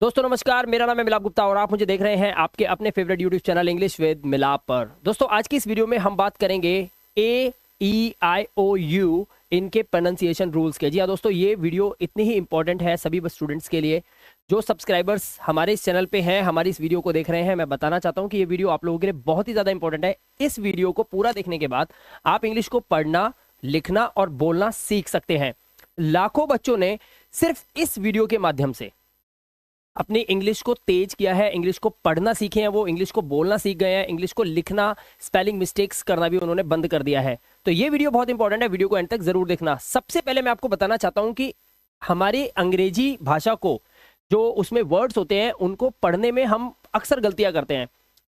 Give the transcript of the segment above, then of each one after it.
दोस्तों नमस्कार, मेरा नाम है मिलाप गुप्ता और आप मुझे देख रहे हैं आपके अपने favourite YouTube channel English with मिलाप पर। दोस्तों आज की इस वीडियो में हम बात करेंगे AEIOU इनके प्रोनाउंसिएशन रूल्स के। जी हाँ दोस्तों, ये वीडियो इतनी ही इंपॉर्टेंट है सभी स्टूडेंट्स के लिए जो सब्सक्राइबर्स हमारे इस चैनल पे हैं, हमारी इस वीडियो को देख रहे हैं। मैं बताना चाहता हूँ कि ये वीडियो आप लोगों के लिए बहुत ही ज़्यादा इंपॉर्टेंट है। इस वीडियो को पूरा देखने के बाद आप इंग्लिश को पढ़ना, लिखना और बोलना सीख सकते हैं। लाखों बच्चों ने सिर्फ इस वीडियो के माध्यम से अपनी इंग्लिश को तेज किया है, इंग्लिश को पढ़ना सीखे हैं, वो इंग्लिश को बोलना सीख गए हैं, इंग्लिश को लिखना, स्पेलिंग मिस्टेक्स करना भी उन्होंने बंद कर दिया है। तो ये वीडियो बहुत इंपॉर्टेंट है, वीडियो को एंड तक जरूर देखना। सबसे पहले मैं आपको बताना चाहता हूं कि हमारी अंग्रेजी भाषा को जो उसमें वर्ड्स होते हैं उनको पढ़ने में हम अक्सर गलतियां करते हैं।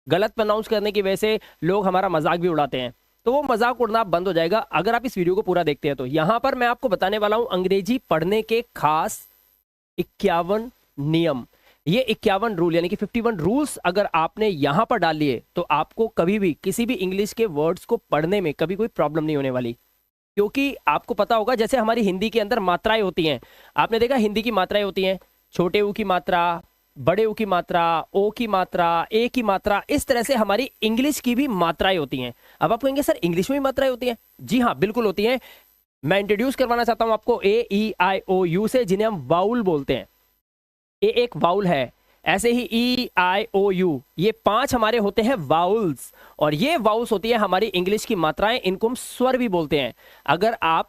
गलत प्रोनाउंस करने की वजह से लोग हमारा मजाक भी उड़ाते हैं, तो वो मजाक उड़ना बंद हो जाएगा अगर आप इस वीडियो को पूरा देखते हैं। तो यहाँ पर मैं आपको बताने वाला हूं अंग्रेजी पढ़ने के खास 51 नियम। ये 51 रूल यानी कि 51 रूल्स अगर आपने यहां पर डाल लिए तो आपको कभी भी किसी भी इंग्लिश के वर्ड्स को पढ़ने में कभी कोई प्रॉब्लम नहीं होने वाली। क्योंकि आपको पता होगा जैसे हमारी हिंदी के अंदर मात्राएं होती हैं, आपने देखा हिंदी की मात्राएं होती हैं, छोटे ऊ की मात्रा, बड़े ऊ की मात्रा, ओ की मात्रा, ए की मात्रा, इस तरह से हमारी इंग्लिश की भी मात्राएं होती हैं। अब आप कहेंगे सर इंग्लिश में भी मात्राएं होती हैं? जी हाँ, बिल्कुल होती हैं। मैं इंट्रोड्यूस करवाना चाहता हूं आपको AEIOU से, जिन्हें हम वाउल बोलते हैं। ए एक वाउल है, ऐसे ही EIOU, ये 5 हमारे होते हैं वाउल्स, और ये वाउल्स होती है हमारी इंग्लिश की मात्राएं, इनको हम स्वर भी बोलते हैं। अगर आप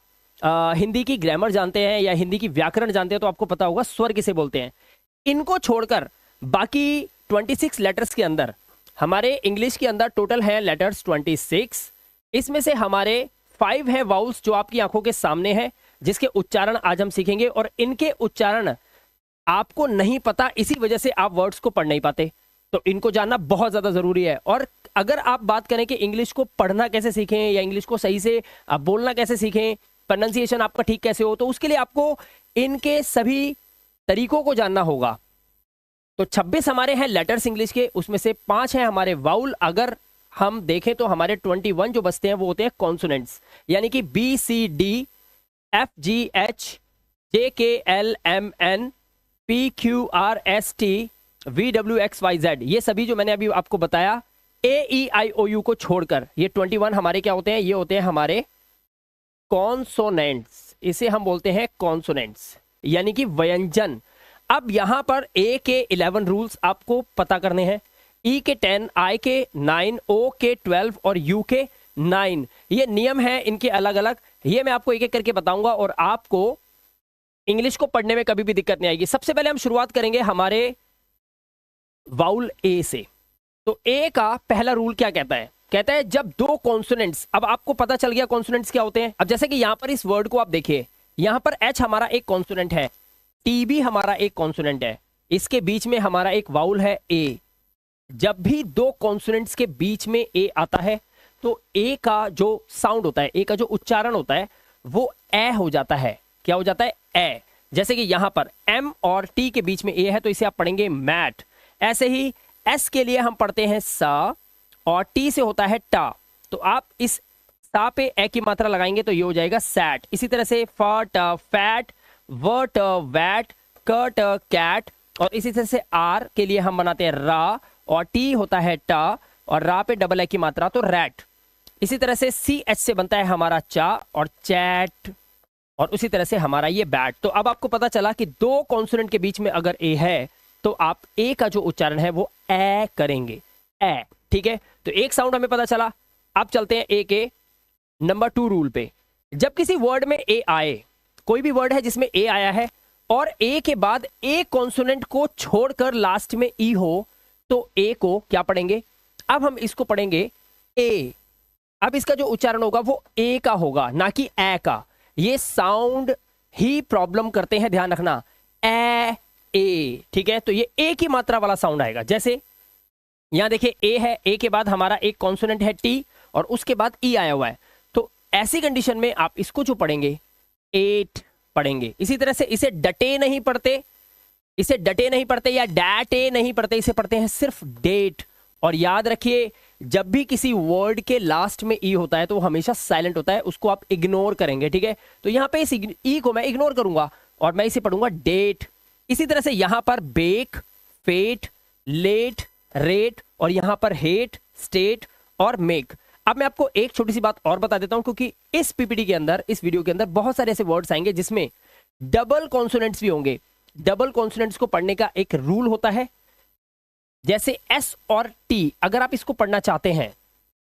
हिंदी की ग्रामर जानते हैं या हिंदी की व्याकरण जानते हैं तो आपको पता होगा स्वर किसे बोलते हैं। इनको छोड़कर बाकी 26 लेटर्स के अंदर हमारे इंग्लिश के अंदर टोटल है लेटर्स 26। इसमें से हमारे 5 है वाउल्स जो आपकी आंखों के सामने है, जिसके उच्चारण आज हम सीखेंगे, और इनके उच्चारण आपको नहीं पता, इसी वजह से आप वर्ड्स को पढ़ नहीं पाते। तो इनको जानना बहुत ज्यादा जरूरी है। और अगर आप बात करें कि इंग्लिश को पढ़ना कैसे सीखें या इंग्लिश को सही से आप बोलना कैसे सीखें, प्रोनाउंसिएशन आपका ठीक कैसे हो, तो उसके लिए आपको इनके सभी तरीकों को जानना होगा। तो 26 हमारे हैं लेटर्स इंग्लिश के, उसमें से 5 हैं हमारे वाउल। अगर हम देखें तो हमारे 21 जो बचते हैं वो होते हैं कॉन्सोनेंट्स, यानी कि BCD, FGH, JKLMN, PQRST, VWXYZ, ये सभी जो मैंने अभी आपको बताया AEIOU को छोड़कर, ये 21 हमारे क्या होते हैं? ये होते हैं हमारे कॉन्सोनेंट्स। इसे हम बोलते हैं कॉन्सोनेंट्स यानी कि व्यंजन। अब यहां पर A के 11 रूल्स आपको पता करने हैं, E के 10, I के 9, O के 12 और U के 9। ये नियम है इनके अलग अलग, ये मैं आपको एक एक करके बताऊंगा और आपको इंग्लिश को पढ़ने में कभी भी दिक्कत नहीं आएगी। सबसे पहले हम शुरुआत करेंगे हमारे वाउल A से। तो A का पहला रूल क्या कहता है? कहता है जब दो कॉन्सोनेंट्स, अब आपको पता चल गया कॉन्सोनेंट्स क्या होते हैं। अब जैसे कि यहां पर इस वर्ड को आप देखिए, यहां पर H हमारा एक कॉन्सोनेंट है, T भी हमारा एक कॉन्सोनेंट है, इसके बीच में हमारा एक वाउल है A। जब भी दो कॉन्सोनेंट्स के बीच में A आता है तो A का जो साउंड होता है, A का जो उच्चारण होता है वो ए हो जाता है। क्या हो जाता है? ए। जैसे कि यहां पर M और T के बीच में A है तो इसे आप पढ़ेंगे मैट। ऐसे ही S के लिए हम पढ़ते हैं सा और T से होता है टा, तो आप इस सा पे ए की मात्रा लगाएंगे तो ये हो जाएगा सैट। इसी तरह से फट, फैट, वर्ट, वैट, कट, कैट, और इसी तरह से आर के लिए हम बनाते हैं रा और टी होता है टा और रा पे डबल ए की मात्रा तो रैट। इसी तरह से CH से बनता है हमारा चा और चैट, और उसी तरह से हमारा ये बैट। तो अब आपको पता चला कि दो कॉन्सोनेंट के बीच में अगर ए है तो आप ए का जो उच्चारण है वो ए करेंगे, ए। ठीक है, तो एक साउंड हमें पता चला। अब चलते हैं ए के नंबर 2 रूल पे। जब किसी वर्ड में ए आए, कोई भी वर्ड है जिसमें ए आया है और ए के बाद ए कॉन्सोनेंट को छोड़कर लास्ट में ई हो, तो ए को क्या पढ़ेंगे? अब हम इसको पढ़ेंगे ए। अब इसका जो उच्चारण होगा वो ए का होगा, ना कि ए का। ये साउंड ही प्रॉब्लम करते हैं, ध्यान रखना, ए ए। ठीक है, तो ये ए की मात्रा वाला साउंड आएगा। जैसे यहां देखिए ए है, ए के बाद हमारा एक कॉन्सोनेंट है टी और उसके बाद ई आया हुआ है, तो ऐसी कंडीशन में आप इसको जो पढ़ेंगे एट पढ़ेंगे। इसी तरह से इसे डटे नहीं पढ़ते, इसे डटे नहीं पढ़ते या डैटे नहीं पढ़ते, इसे पढ़ते हैं सिर्फ डेट। और याद रखिए जब भी किसी वर्ड के लास्ट में ई होता है तो वो हमेशा साइलेंट होता है, उसको आप इग्नोर करेंगे। ठीक है, तो यहां पे इस ई को मैं इग्नोर करूंगा और मैं इसे पढ़ूंगा डेट। इसी तरह से यहां पर बेक, फेट, लेट, रेट और यहां पर हेट, स्टेट और मेक। अब मैं आपको एक छोटी सी बात और बता देता हूं, क्योंकि इस पीपीटी के अंदर, इस वीडियो के अंदर बहुत सारे ऐसे वर्ड्स आएंगे जिसमें डबल कॉन्सोनेंट्स भी होंगे। डबल कॉन्सोनेंट्स को पढ़ने का एक रूल होता है, जैसे एस और टी, अगर आप इसको पढ़ना चाहते हैं,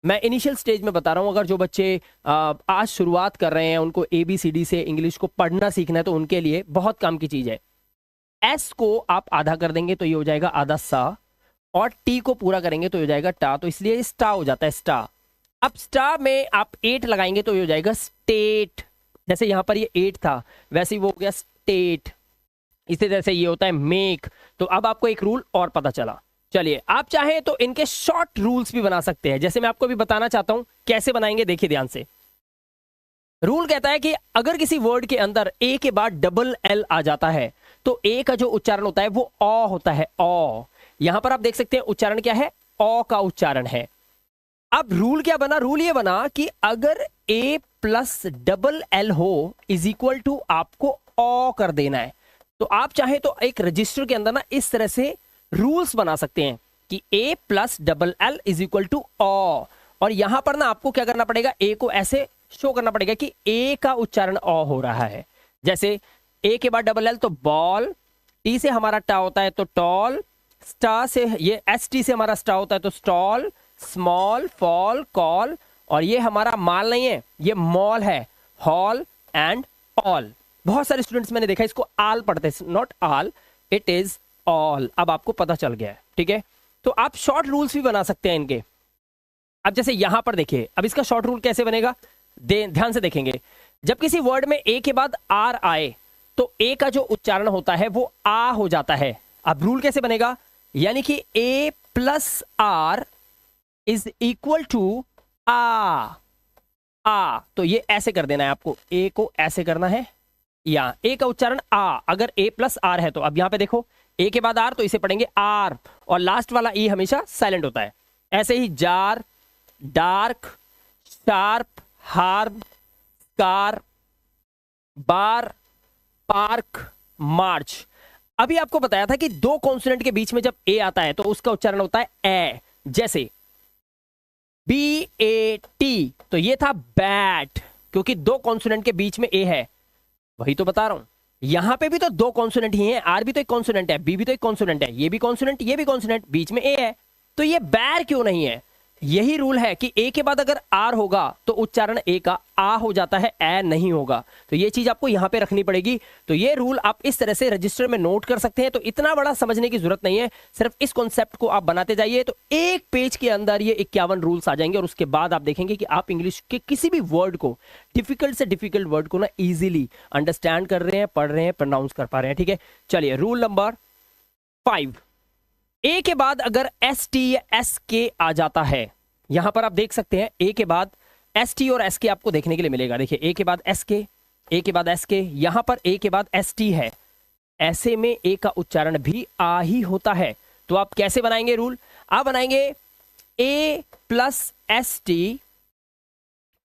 मैं इनिशियल स्टेज में बता रहा हूं, अगर जो बच्चे आज शुरुआत कर रहे हैं, उनको ABCD से इंग्लिश को पढ़ना सीखना है, तो उनके लिए बहुत काम की चीज है। एस को आप आधा कर देंगे तो ये हो जाएगा आधा सा, और टी को पूरा करेंगे तो हो जाएगा टा, तो इसलिए स्टा हो जाता है, स्टा। अब स्टा में आप 8 लगाएंगे तो ये हो जाएगा स्टेट। जैसे यहां पर ये 8 था, वैसे ही वो हो गया स्टेट। इसी तरह से ये होता है मेक। तो अब आपको एक रूल और पता चला। चलिए, आप चाहें तो इनके शॉर्ट रूल्स भी बना सकते हैं, जैसे मैं आपको भी बताना चाहता हूं कैसे बनाएंगे। देखिए ध्यान से, रूल कहता है कि अगर किसी वर्ड के अंदर ए के बाद डबल एल आ जाता है तो ए का जो उच्चारण होता है वो ऑ होता है, ऑ। यहां पर आप देख सकते हैं उच्चारण क्या है, ऑ का उच्चारण है। अब रूल क्या बना, रूल ये बना कि अगर ए प्लस डबल एल हो इज इक्वल टू आपको ऑ कर देना है। तो आप चाहे तो एक रजिस्टर के अंदर ना इस तरह से रूल्स बना सकते हैं कि A plus double L is equal to ऑ, और यहां पर ना आपको क्या करना पड़ेगा, ए को ऐसे शो करना पड़ेगा कि ए का उच्चारण ऑ हो रहा है। जैसे ए के बाद डबल एल तो बॉल, टी से हमारा टा होता है तो टॉल, स्टा से ये एस टी से हमारा स्टा होता है तो स्टॉल, स्मॉल, फॉल, कॉल, और ये हमारा माल नहीं है, ये मॉल है, हॉल एंड ऑल। बहुत सारे स्टूडेंट्स मैंने देखा इसको आल पढ़ते हैं, not all, it is all. अब आपको पता चल गया है, ठीक है। तो आप शॉर्ट रूल्स भी बना सकते हैं इनके। अब जैसे यहां पर देखिए, अब इसका शॉर्ट रूल कैसे बनेगा, ध्यान से देखेंगे। जब किसी वर्ड में ए के बाद आर आए तो ए का जो उच्चारण होता है वो आ हो जाता है। अब रूल कैसे बनेगा, यानी कि A plus R is equal to आ। तो ये ऐसे कर देना है आपको, ए को ऐसे करना है, या ए का उच्चारण आ, अगर ए प्लस आर है तो। अब यहां पे देखो, ए के बाद आर तो इसे पढ़ेंगे आर, और लास्ट वाला ई हमेशा साइलेंट होता है। ऐसे ही jar, dark, sharp, harm, car, bar, park, march. अभी आपको बताया था कि दो कॉन्सोनेंट के बीच में जब ए आता है तो उसका उच्चारण होता है ए। जैसे BAT, तो ये था बैट, क्योंकि दो कॉन्सोनेंट के बीच में ए है। वही तो बता रहा हूं, यहां पे भी तो दो कॉन्सोनेंट ही हैं, आर भी तो एक कॉन्सोनेंट है, बी भी तो एक कॉन्सोनेंट है, ये भी कॉन्सोनेंट, ये भी कॉन्सोनेंट, बीच में ए है, तो ये बैर क्यों नहीं है। यही रूल है कि ए के बाद अगर आर होगा तो उच्चारण ए का आ हो जाता है, ए नहीं होगा। तो ये चीज आपको यहां पे रखनी पड़ेगी। तो ये रूल आप इस तरह से रजिस्टर में नोट कर सकते हैं। तो इतना बड़ा समझने की जरूरत नहीं है, सिर्फ इस कॉन्सेप्ट को आप बनाते जाइए तो एक पेज के अंदर ये 51 रूल्स आ जाएंगे, और उसके बाद आप देखेंगे कि आप इंग्लिश के किसी भी वर्ड को, डिफिकल्ट से डिफिकल्ट वर्ड को ना इजीली अंडरस्टैंड कर रहे हैं, पढ़ रहे हैं, प्रोनाउंस कर पा रहे हैं, ठीक है। चलिए, रूल नंबर 5, ए के बाद अगर ST या SK आ जाता है, यहां पर आप देख सकते हैं ए के बाद ST और SK आपको देखने के लिए मिलेगा। देखिए, ए के बाद SK, ए के बाद SK, यहां पर ए के बाद ST है, ऐसे में ए का उच्चारण भी आ ही होता है। तो आप कैसे बनाएंगे रूल, आप बनाएंगे ए प्लस ST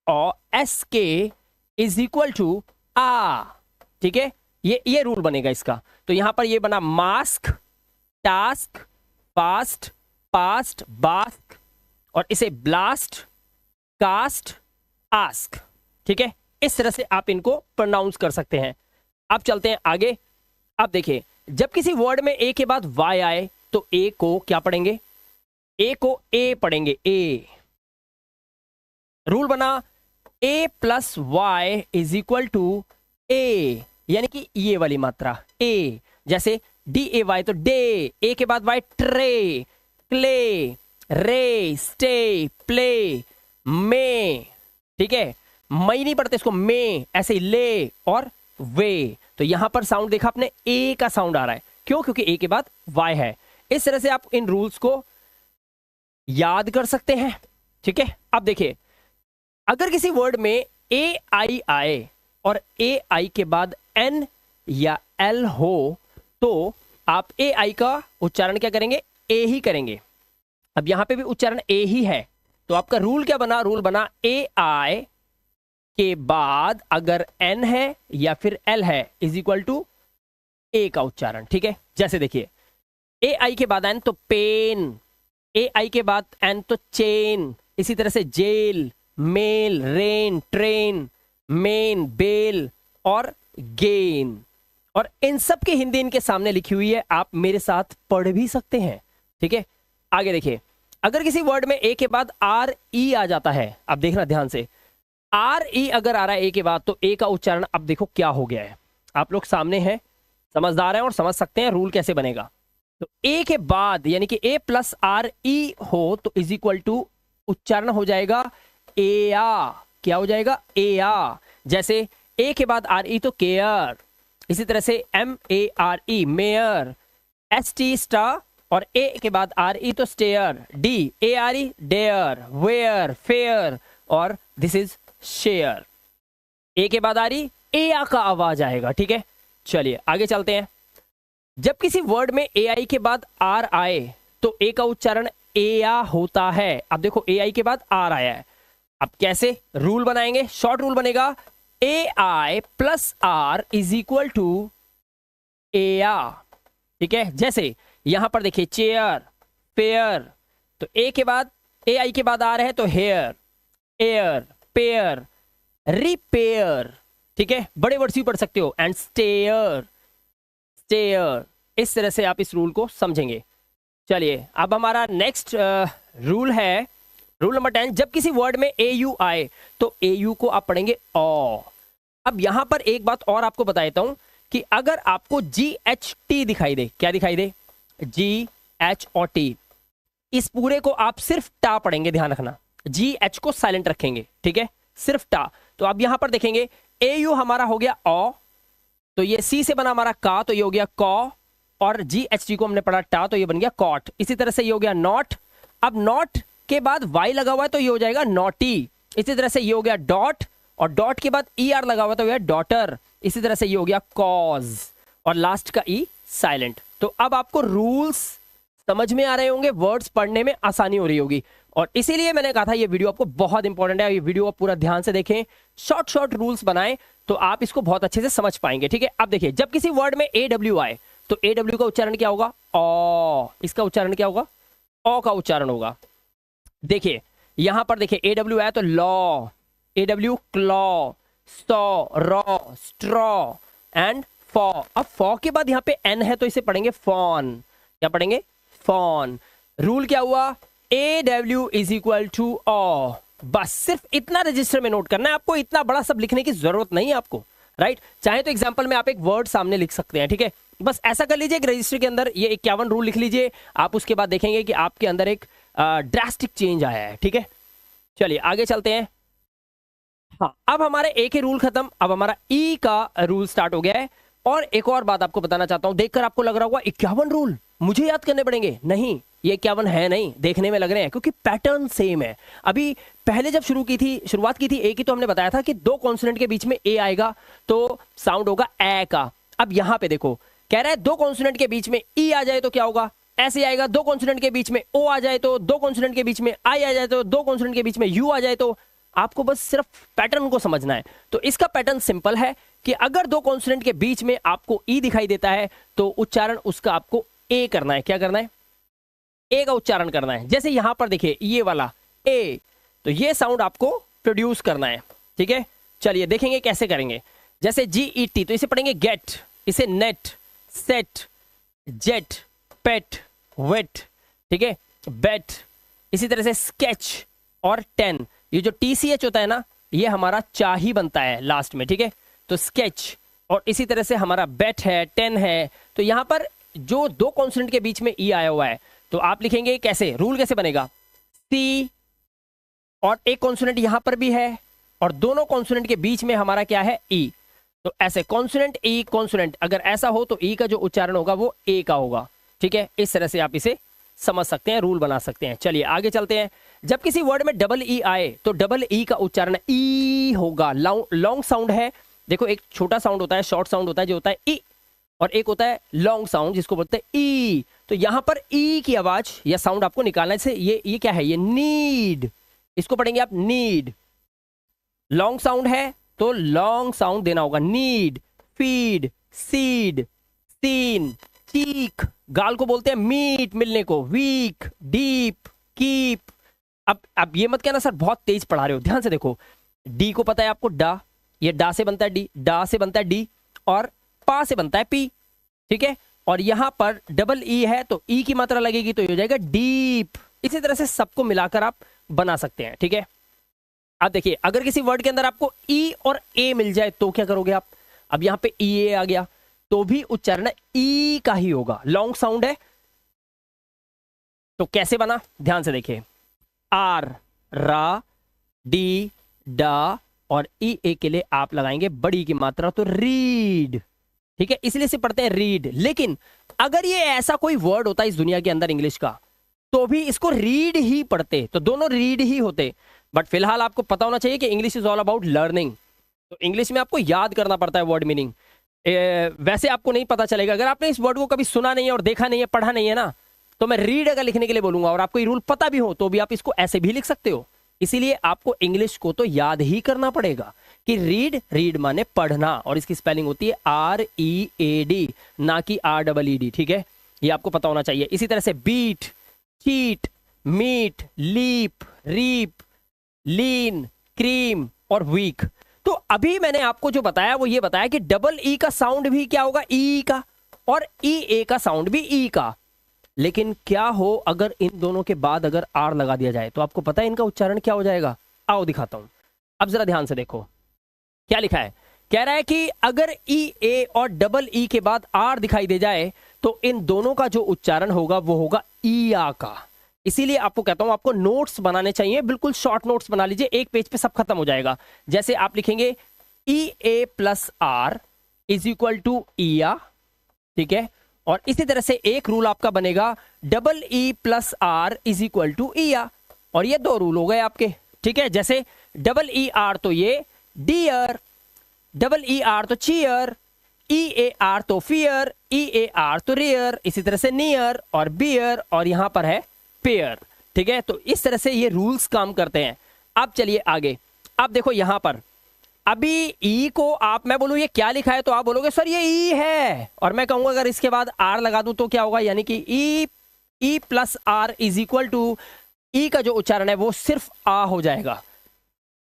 और SK इज इक्वल टू आ, ठीक है। ये रूल बनेगा इसका। तो यहां पर ये बना mask, task, fast, past, bask, और इसे ब्लास्ट, कास्ट, आस्क, ठीक है। इस तरह से आप इनको प्रोनाउंस कर सकते हैं। अब चलते हैं आगे। अब देखिए, जब किसी वर्ड में ए के बाद वाई आए तो ए को क्या पढ़ेंगे, ए को ए पढ़ेंगे, ए। रूल बना A plus Y is equal to A, यानी कि ये वाली मात्रा ए। जैसे DAY तो डे, ए के बाद वाई ट्रे, क्ले, रे, स्टे, प्ले, मे, ठीक है। मई नहीं पढ़ते इसको, मे, ऐसे ही ले और वे। तो यहां पर साउंड देखा आपने, ए का साउंड आ रहा है, क्यों, क्योंकि ए के बाद वाई है। इस तरह से आप इन रूल्स को याद कर सकते हैं, ठीक है। अब देखिए, अगर किसी वर्ड में AI आए और AI के बाद N या L हो तो आप AI का उच्चारण क्या करेंगे, ए ही करेंगे। अब यहां पे भी उच्चारण ए ही है, तो आपका रूल क्या बना, रूल बना AI के बाद अगर N है या फिर L है इज इक्वल टू ए का उच्चारण, ठीक है। जैसे देखिए ए आई के बाद एन तो पेन, ए आई के बाद एन तो चेन, इसी तरह से jail, mail, rain, train, main, bell और गेन। और इन सब की हिंदी इनके सामने लिखी हुई है, आप मेरे साथ पढ़ भी सकते हैं, ठीक है। आगे देखिए, अगर किसी वर्ड में ए के बाद आर ई आ जाता है, अब देखना ध्यान से, आर ई अगर आ रहा है ए के बाद, तो ए का उच्चारण अब देखो क्या हो गया है। आप लोग सामने हैं, समझदार हैं और समझ सकते हैं रूल कैसे बनेगा। तो ए के बाद यानी कि ए प्लस आर ई हो तो इज इक्वल टू उच्चारण हो जाएगा ए आ। क्या हो जाएगा? ए आ। जैसे ए के बाद आर ई तो केयर, इसी तरह से M A R E mare, S T star, और ए के बाद आर ई तो stare, D A R E dare, where, fare, और दिस इज शेयर। ए के बाद आ रही ए आ का आवाज आएगा, ठीक है। चलिए आगे चलते हैं। जब किसी वर्ड में ए आई के बाद आर आए तो ए का उच्चारण ए आ होता है। अब देखो ए आई के बाद आर आया है, अब कैसे रूल बनाएंगे? शॉर्ट रूल बनेगा A I plus R is equal to A आ, ठीक है। जैसे यहां पर देखिए चेयर, फेयर, तो ए के बाद ए आई के बाद आ रहे हैं तो हेयर, एयर, पेयर, रिपेयर, ठीक है। बड़े वर्ड्स भी पढ़ सकते हो, एंड स्टेयर, स्टेयर। इस तरह से आप इस रूल को समझेंगे। चलिए अब हमारा नेक्स्ट रूल है, रूल नंबर 10। जब किसी वर्ड में ए यू आए तो ए यू को आप पढ़ेंगे ओ। अब यहां पर एक बात और आपको बता देता हूं कि अगर आपको जी एच टी दिखाई दे, क्या दिखाई दे? जी एच और टी, इस पूरे को आप सिर्फ टा पढ़ेंगे, ध्यान रखना। जी एच को साइलेंट रखेंगे, ठीक है, सिर्फ टा। तो आप यहां पर देखेंगे ए यू हमारा हो गया ओ, तो ये सी से बना हमारा का, तो ये हो गया कॉ, और जी एच टी को हमने पढ़ा टा, तो ये बन गया कॉट। इसी तरह से ये हो गया नॉट। अब नॉट के बाद वाई लगा हुआ है तो ये हो जाएगा नॉटी। इसी तरह से ये हो गया डॉट, और डॉट के बाद ई आर लगा हुआ तो ये डॉटर। इसी तरह से ये हो गया कॉज, और लास्ट का ई साइलेंट। तो अब आपको रूल्स समझ में आ रहे होंगे, वर्ड्स पढ़ने में आसानी हो रही होगी, और इसीलिए मैंने कहा था ये वीडियो आपको बहुत इंपॉर्टेंट है। ये वीडियो आप पूरा ध्यान से देखें, शॉर्ट शॉर्ट रूल्स बनाएं तो आप इसको बहुत अच्छे से समझ पाएंगे, ठीक है। अब देखिए, जब किसी वर्ड में ए डब्ल्यू आए तो ए डब्ल्यू का उच्चारण क्या होगा? ओ। इसका उच्चारण क्या होगा? ओ का उच्चारण होगा। देखिए यहां पर देखिए ए डब्ल्यू आया तो law, A W claw, saw, raw, straw and faw. अब फॉ के बाद यहां पे एन है तो इसे पढ़ेंगे फॉन। क्या पढ़ेंगे? फॉन। रूल क्या हुआ? A W is equal to O. बस सिर्फ इतना रजिस्टर में नोट करना है आपको, इतना बड़ा सब लिखने की जरूरत नहीं है आपको, राइट। चाहे तो एग्जांपल में आप एक वर्ड सामने लिख सकते हैं, ठीक है। बस ऐसा कर लीजिए, एक रजिस्टर के अंदर ये 51 रूल लिख लीजिए आप, उसके बाद देखेंगे कि आपके अंदर एक ड्रास्टिक चेंज आया है, ठीक है। चलिए आगे चलते हैं। हाँ, अब हमारे ए के रूल खत्म, अब हमारा ई का रूल स्टार्ट हो गया है। और एक और बात आपको बताना चाहता हूं, देखकर आपको लग रहा होगा 51 रूल मुझे याद करने पड़ेंगे। नहीं, ये 51 है नहीं, देखने में लग रहे हैं क्योंकि पैटर्न सेम है। अभी पहले जब शुरुआत की थी ए की, तो हमने बताया था कि दो कॉन्सोनेंट के बीच में ए आएगा तो साउंड होगा ए का। अब यहां पे देखो कह रहा है दो कॉन्सोनेंट के बीच में ई आ जाए तो क्या होगा? ऐसे आएगा। दो कॉन्सोनेंट के बीच में ओ आ जाए तो, दो कॉन्सोनेंट के बीच में आई आ जाए तो, दो कॉन्सोनेंट के बीच में यू आ जाए तो। आपको बस सिर्फ पैटर्न को समझना है। तो इसका पैटर्न सिंपल है कि अगर दो कॉन्सोनेंट के बीच में आपको ई दिखाई देता है तो उच्चारण उसका आपको ए करना है। क्या करना है? ए का उच्चारण करना है। जैसे यहां पर देखिए ये वाला ए, तो ये साउंड आपको प्रोड्यूस करना है, ठीक है। चलिए देखेंगे कैसे करेंगे। जैसे जी ई टी, तो इसे पढ़ेंगे गेट, इसे नेट, सेट, जेट, पेट, वेट, ठीक है, बेट। इसी तरह से स्केच और टेन, ये जो टीसीएच होता है ना, ये हमारा चा ही बनता है लास्ट में, ठीक है। तो स्केच, और इसी तरह से हमारा बेट है, टेन है। तो यहां पर जो दो कॉन्सोनेंट के बीच में ई आया हुआ है तो आप लिखेंगे कैसे? रूल कैसे बनेगा? सी, और एक कॉन्सोनेंट यहां पर भी है, और दोनों कॉन्सोनेंट के बीच में हमारा क्या है? ई। तो ऐसे कॉन्सोनेंट ई कॉन्सोनेंट, अगर ऐसा हो तो ई का जो उच्चारण होगा वो ए का होगा, ठीक है। इस तरह से आप इसे समझ सकते हैं, रूल बना सकते हैं। चलिए आगे चलते हैं। जब किसी वर्ड में डबल ई आए तो डबल ई का उच्चारण ई होगा। लॉन्ग साउंड है, देखो एक छोटा साउंड होता है, शॉर्ट साउंड होता है जो होता है ई, और एक होता है लॉन्ग साउंड जिसको बोलते हैं ई। तो यहां पर ई की आवाज या साउंड आपको निकालना है। से ये क्या है? ये नीड, इसको पढ़ेंगे आप नीड। लॉन्ग साउंड है तो लॉन्ग साउंड देना होगा, नीड, फीड, सीड, तीन, चीक, गाल को बोलते हैं मीट, मिलने को, वीक, डीप, कीप। अब ये मत कहना सर बहुत तेज पढ़ा रहे हो, ध्यान से देखो, डी को पता है आपको, डा, ये डा से बनता है डी, डा से बनता है डी, और पा से बनता है पी, ठीक है। और यहां पर डबल ई है तो ई की मात्रा लगेगी तो ये हो जाएगा डीप। इसी तरह से सबको मिलाकर आप बना सकते हैं, ठीक है। अब देखिए, अगर किसी वर्ड के अंदर आपको ई और ए मिल जाए तो क्या करोगे आप? अब यहां पे ई ए आ गया तो भी उच्चारण ई का ही होगा, लॉन्ग साउंड है। तो कैसे बना, ध्यान से देखिए, आर, रा, डी, डा और ई ए के लिए आप लगाएंगे बड़ी की मात्रा तो रीड, ठीक है, इसलिए से पढ़ते हैं रीड। लेकिन अगर ये ऐसा कोई वर्ड होता है इस दुनिया के अंदर इंग्लिश का, तो भी इसको रीड ही पढ़ते, तो दोनों रीड ही होते। बट फिलहाल आपको पता होना चाहिए कि English is all about learning, तो इंग्लिश में आपको याद करना पड़ता है वर्ड मीनिंग। वैसे आपको नहीं पता चलेगा अगर आपने इस वर्ड को कभी सुना नहीं है और देखा नहीं है, पढ़ा नहीं है ना, तो मैं रीड अगर लिखने के लिए बोलूंगा और आपको ये रूल पता भी हो तो भी आप इसको ऐसे भी लिख सकते हो। इसीलिए आपको इंग्लिश को तो याद ही करना पड़ेगा कि रीड, रीड माने पढ़ना, और इसकी स्पेलिंग होती है READ, ना कि REED, ठीक है, ये आपको पता होना चाहिए। इसी तरह से beat, cheat, meat, leap, reap, lean, cream और वीक। तो अभी मैंने आपको जो बताया वो ये बताया कि डबल ई का साउंड भी क्या होगा, ई का, और ई ए का साउंड भी ई का। लेकिन क्या हो अगर इन दोनों के बाद अगर आर लगा दिया जाए, तो आपको पता है इनका उच्चारण क्या हो जाएगा? आओ दिखाता हूं। अब जरा ध्यान से देखो क्या लिखा है, कह रहा है कि अगर ई ए और डबल ई के बाद आर दिखाई दे जाए तो इन दोनों का जो उच्चारण होगा वो होगा ईया का। इसीलिए आपको कहता हूं आपको नोट्स बनाने चाहिए, बिल्कुल शॉर्ट नोट्स बना लीजिए, एक पेज पे सब खत्म हो जाएगा। जैसे आप लिखेंगे E A plus R is equal to ear, ठीक है, और इसी तरह से एक रूल आपका बनेगा double E plus R is equal to ear, और ये दो रूल हो गए आपके, ठीक है। जैसे डबल ई आर तो ये डियर, डबल ई आर तो चीयर, ई ए आर तो फियर, ई ए आर तो रेयर, इसी तरह से नियर और बियर, और यहां पर है पेयर, ठीक है। तो इस तरह से ये रूल्स काम करते हैं। अब चलिए आगे, अब देखो यहां पर अभी ई को आप, मैं बोलूं ये क्या लिखा है तो आप बोलोगे सर ये ई है, और मैं कहूंगा अगर इसके बाद आर लगा दूं तो क्या होगा, यानी कि E plus R is equal to, E का जो उच्चारण है वो सिर्फ आ हो जाएगा।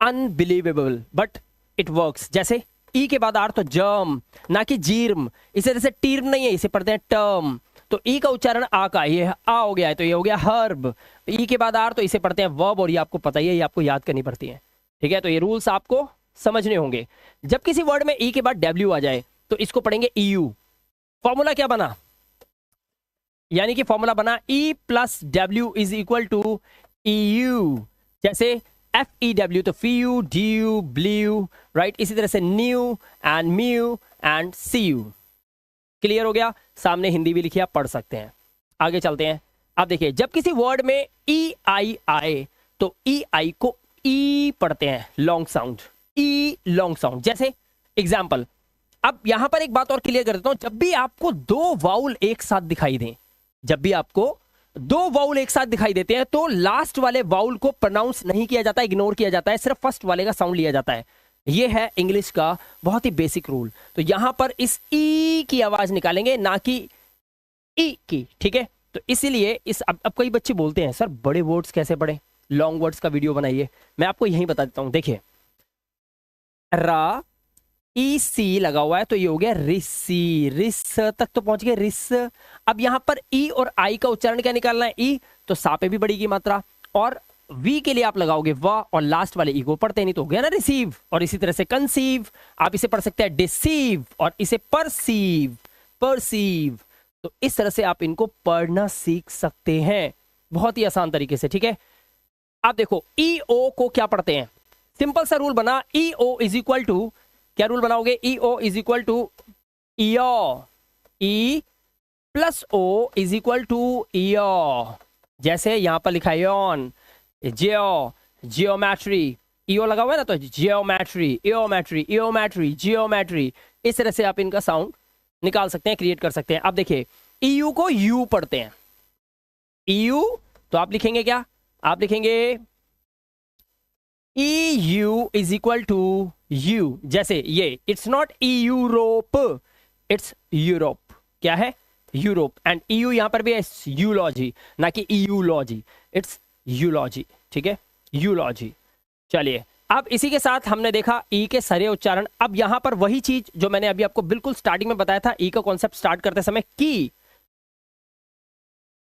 Unbelievable but it works. जैसे ई के बाद आर तो जर्म, ना कि जीर्म, इस तरह से टीर्म नहीं है, इसे पढ़ते हैं टर्म। तो ई का उच्चारण आ का, ये आ हो गया है तो ये हो गया हर्ब। ई के बाद आर तो इसे पढ़ते हैं वर्ब, और ये आपको पता ही है, ये आपको याद करनी पड़ती है, ठीक है। तो ये रूल्स आपको समझने होंगे। जब किसी वर्ड में ई के बाद डब्ल्यू आ जाए तो इसको पढ़ेंगे ईयू। फॉर्मूला क्या बना, यानी कि फॉर्मूला बना E plus W is equal to E U. जैसे FEW तो FEW, DU, BLEW, राइट। इसी तरह से new and mew and CU। Clear हो गया, सामने हिंदी भी लिखी, आप पढ़ सकते हैं। आगे चलते हैं। अब देखिए, जब किसी वर्ड में EI आए तो EI को ई पढ़ते हैं, लॉन्ग साउंड, ई लॉन्ग साउंड। जैसे एग्जाम्पल, अब यहां पर एक बात और क्लियर कर देता हूं, जब भी आपको दो वाउल एक साथ दिखाई दें, जब भी आपको दो वाउल एक साथ दिखाई देते हैं तो लास्ट वाले वाउल को प्रोनाउंस नहीं किया जाता, इग्नोर किया जाता है, सिर्फ फर्स्ट वाले का साउंड लिया जाता है। यह है इंग्लिश का बहुत ही बेसिक रूल। तो यहां पर इस ई की आवाज निकालेंगे, ना कि ई की, ठीक है। तो इसीलिए इस अब कई बच्चे बोलते हैं सर बड़े वर्ड्स कैसे पढ़े, लॉन्ग वर्ड्स का वीडियो बनाइए। मैं आपको यही बता देता हूं, देखिए रा ई सी लगा हुआ है तो ये हो गया रिसी, रिस तक तो पहुंच गए, रिस। अब यहां पर ई और आई का उच्चारण क्या निकालना है, ई तो सा पे भी बड़ी की मात्रा, और वी के लिए आप लगाओगे वा, और लास्ट वाले ई को पढ़ते नहीं तो हो गया ना रिसीव। और इसी तरह से कंसीव, आप इसे पढ़ सकते हैं डिसीव, और इसे परसीव, परसीव। तो इस तरह से आप इनको पढ़ना सीख सकते हैं बहुत ही आसान तरीके से, ठीक है। आप देखो ई ओ को क्या पढ़ते हैं, सिंपल सा रूल बना, E O is equal to, क्या रूल बनाओगे, E O is equal to EO, E plus O is equal to EO. जैसे यहां पर लिखा है यॉन, जियो, जियोमेट्री, ईओ लगा हुआ है ना तो जियोमेट्री, इयोमेट्री, इयोमेट्री, जियोमेट्री। इस तरह से आप इनका साउंड निकाल सकते हैं, क्रिएट कर सकते हैं। अब देखिए ईयू को यू पढ़ते हैं, ईयू तो आप लिखेंगे क्या, आप लिखेंगे EU is equal to U. जैसे ये it's not Europe, it's Europe, क्या है, यूरोप। एंड ईयू यहां पर भी है यूलॉजी, ना कि ईयूलॉजी, इट्स यूलॉजी, ठीक है, यूलॉजी। चलिए अब इसी के साथ हमने देखा ई के सारे उच्चारण। अब यहां पर वही चीज जो मैंने अभी आपको बिल्कुल स्टार्टिंग में बताया था, ई का कॉन्सेप्ट स्टार्ट करते समय, की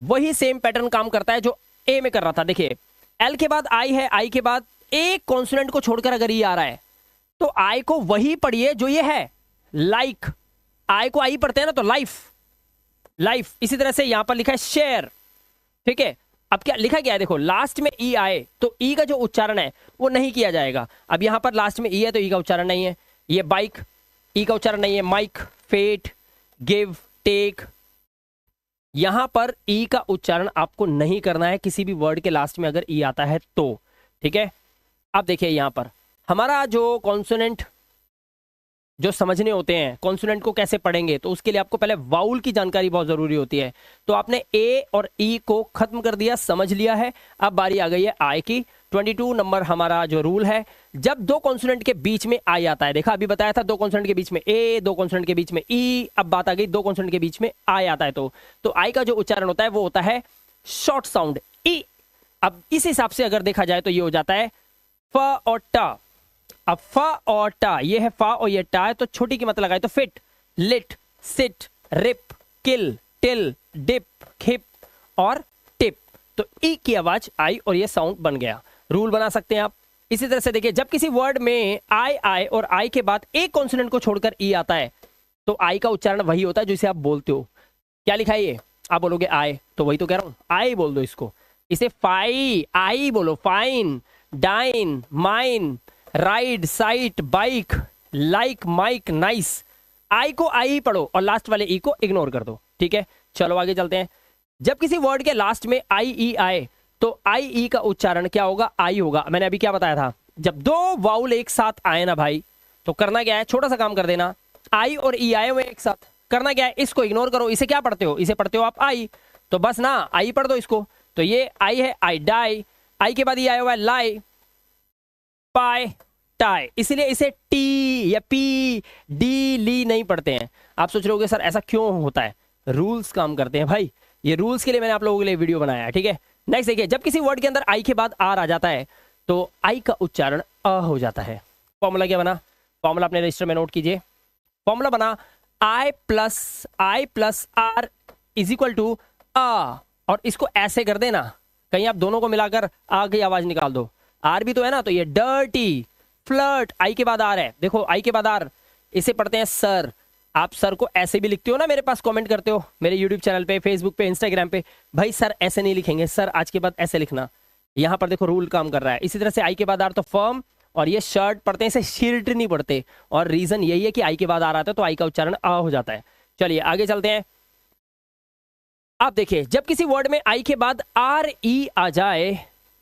वही सेम पैटर्न काम करता है जो ए में कर रहा था। देखिए एल के बाद आई है, आई के बाद एक कॉन्सोनेंट को छोड़कर अगर ई आ रहा है तो आई को वही पढ़िए जो ये है, लाइक। आई को आई पढ़ते हैं ना तो लाइफ, लाइफ। इसी तरह से यहां पर लिखा है शेयर, ठीक है। अब क्या लिखा गया है, देखो लास्ट में ई आए तो ई का जो उच्चारण है वो नहीं किया जाएगा। अब यहां पर लास्ट में ई है तो ई का उच्चारण नहीं है। ये बाइक, ई का उच्चारण नहीं है। माइक, फेट, गिव, टेक, यहां पर ई का उच्चारण आपको नहीं करना है किसी भी वर्ड के लास्ट में अगर ई आता है तो, ठीक है। अब देखिए यहां पर हमारा जो कॉन्सोनेंट जो समझने होते हैं, कॉन्सोनेंट को कैसे पढ़ेंगे, तो उसके लिए आपको पहले वाउल की जानकारी बहुत जरूरी होती है। तो आपने ए और ई को खत्म कर दिया, समझ लिया है। अब बारी आ गई है आई की। 22 नंबर हमारा जो रूल है, जब दो कॉन्सोनेंट के बीच में आई आता है, देखा अभी बताया था दो कॉन्सोनेंट के बीच में ए, दो कॉन्सोनेंट के बीच में ई, अब बात आ गई दो कॉन्सोनेंट के बीच में आई आता है तो आई का जो उच्चारण होता है वो होता है शॉर्ट साउंड ई। अब इस हिसाब से अगर देखा जाए तो ये हो जाता है फ और ट। अब फ और ट, ये है फ और ये टा है, तो छोटी कीमत लगाए तो फिट, लिट, सिट, रिप, किल, टिल, डिप, खिप और टिप। तो ई की आवाज आई और ये साउंड बन गया। रूल बना सकते हैं आप। इसी तरह से देखिए जब किसी वर्ड में आई आए और आई के बाद एक कॉन्सोनेंट को छोड़कर ई आता है तो आई का उच्चारण वही होता है जो इसे आप बोलते हो। क्या लिखा है ये, आप बोलोगे आई, तो वही तो कह रहा हूं, आई बोल दो इसको। इसे फाई, आई बोलो, fine, dine, mine, ride, site, bike, like, mike, nice. I को आई पढ़ो और लास्ट वाले ई को इग्नोर कर दो, ठीक है। चलो आगे चलते हैं। जब किसी वर्ड के लास्ट में आई ई आए तो आई ई का उच्चारण क्या होगा, आई होगा। मैंने अभी क्या बताया था, जब दो वाउल एक साथ आए ना भाई तो करना क्या है, छोटा सा काम कर देना। आई और ई आए हुए एक साथ, करना क्या है, इसको इग्नोर करो। इसे क्या पढ़ते हो, इसे पढ़ते हो आप आई, तो बस ना आई पढ़ दो इसको। तो ये आई है, आई डाई, आई के बाद ये आया हुआ है लाई, पाई, टाई, इसलिए इसे टी या पी, डी, ली नहीं पढ़ते हैं। आप सोच रहे होगे सर ऐसा क्यों होता है, रूल्स काम करते हैं भाई। ये रूल्स के लिए मैंने आप लोगों के लिए वीडियो बनाया है, ठीक है। नेक्स्ट देखिए, जब किसी वर्ड के अंदर आई के बाद आर आ जाता है तो आई का उच्चारण अ हो जाता है। फॉर्मूला क्या बना, फॉर्मूला अपने रजिस्टर में नोट कीजिए। फॉर्मूला बना I plus R is equal to अ, और इसको ऐसे कर देना, कहीं आप दोनों को मिलाकर आ की आवाज निकाल दो। आर भी तो है ना, तो ये डर्टी, फ्लर्ट, आई के बाद आर है, देखो आई के बाद आर, इसे पढ़ते हैं सर। आप सर को ऐसे भी लिखते हो ना, मेरे पास कमेंट करते हो मेरे यूट्यूब चैनल पे, फेसबुक पे, इंस्टाग्राम पे, भाई सर ऐसे नहीं लिखेंगे, सर आज के बाद ऐसे लिखना। यहां पर देखो रूल काम कर रहा है। इसी तरह से आई के बाद आर तो फर्म, और ये शर्ट पढ़ते हैं, इसे शिर्ट नहीं पढ़ते, और रीजन यही है कि आई के बाद आर आता है तो आई का उच्चारण आ हो जाता है। चलिए आगे चलते हैं। आप देखिए जब किसी वर्ड में आई के बाद आर ई आ जाए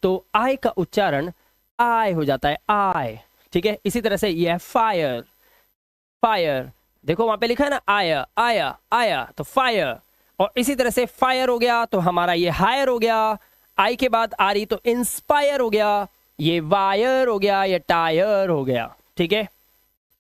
तो आई का उच्चारण आई हो जाता है, आई, ठीक है। इसी तरह से ये है फायर, फायर, देखो वहां पे लिखा है ना आया आया आया, तो फायर। और इसी तरह से फायर हो गया तो हमारा ये हायर हो गया, आई के बाद आ रही तो इंस्पायर हो गया, ये वायर हो गया, ये टायर हो गया, ठीक है।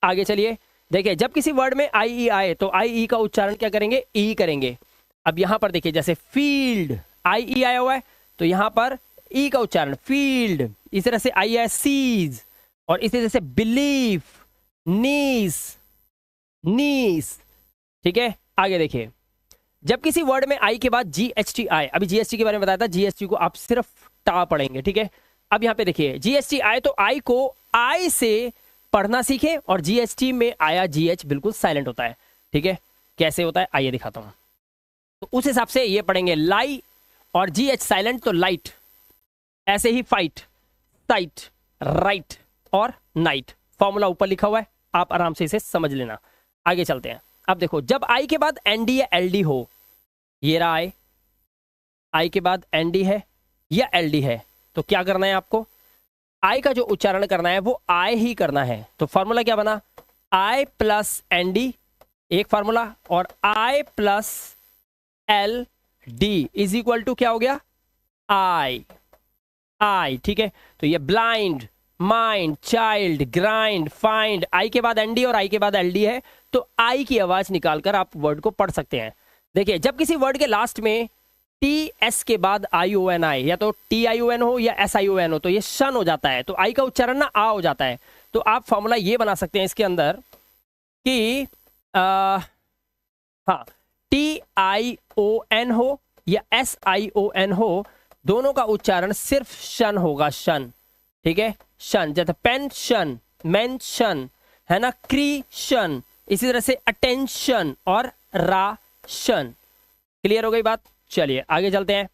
आगे चलिए देखिए, जब किसी वर्ड में आई ई आए तो आई ई का उच्चारण क्या करेंगे, ई करेंगे। अब यहां पर देखिए जैसे फील्ड, आई ई आया हुआ है तो यहां पर ई का उच्चारण फील्ड। इस तरह से आई है सीज, और इसी तरह से बिलीफ, नीस, नीस, ठीक है। आगे देखिए, जब किसी वर्ड में आई के बाद जीएचटी आए, अभी जीएसटी के बारे में बताया था, जीएसटी को आप सिर्फ टा पढ़ेंगे, ठीक है। अब यहां पे देखिए जीएसटी आए तो आई को आई से पढ़ना सीखे, और जीएसटी में आया जीएच बिल्कुल साइलेंट होता है, ठीक है। कैसे होता है आइए दिखाता हूं। तो उस हिसाब से ये पढ़ेंगे लाई, और जीएच साइलेंट तो लाइट, ऐसे ही फाइट, साइट, राइट और नाइट। फॉर्मूला ऊपर लिखा हुआ है, आप आराम से इसे समझ लेना। आगे चलते हैं। अब देखो जब आई के बाद एनडी या एलडी हो, ये रहा आई के बाद एनडी है या एलडी है, तो क्या करना है आपको, आई का जो उच्चारण करना है वो आई ही करना है। तो फॉर्मूला क्या बना, आई प्लस एनडी एक फार्मूला, और I plus L D is equal to क्या हो गया, आई, आई, ठीक है। तो ये blind, mind, child, grind, find, I के बाद एनडी और आई के बाद एलडी है, तो आई की आवाज निकालकर आप वर्ड को पढ़ सकते हैं। देखिए, जब किसी वर्ड के लास्ट में टी एस के बाद आई ओ एन आए, या तो टी आई ओ एन हो या एस आई ओ एन हो, तो ये शन हो जाता है, तो आई का उच्चारण ना आ हो जाता है। तो आप फॉर्मूला ये बना सकते हैं इसके अंदर कि हाँ, टी आई ओ एन हो या एस आई ओ एन हो, दोनों का उच्चारण सिर्फ शन होगा, शन, ठीक है, शन। जैसे पेंशन, मेंशन, है ना, क्रीशन, इसी तरह से अटेंशन और राशन। क्लियर हो गई बात? चलिए आगे चलते हैं।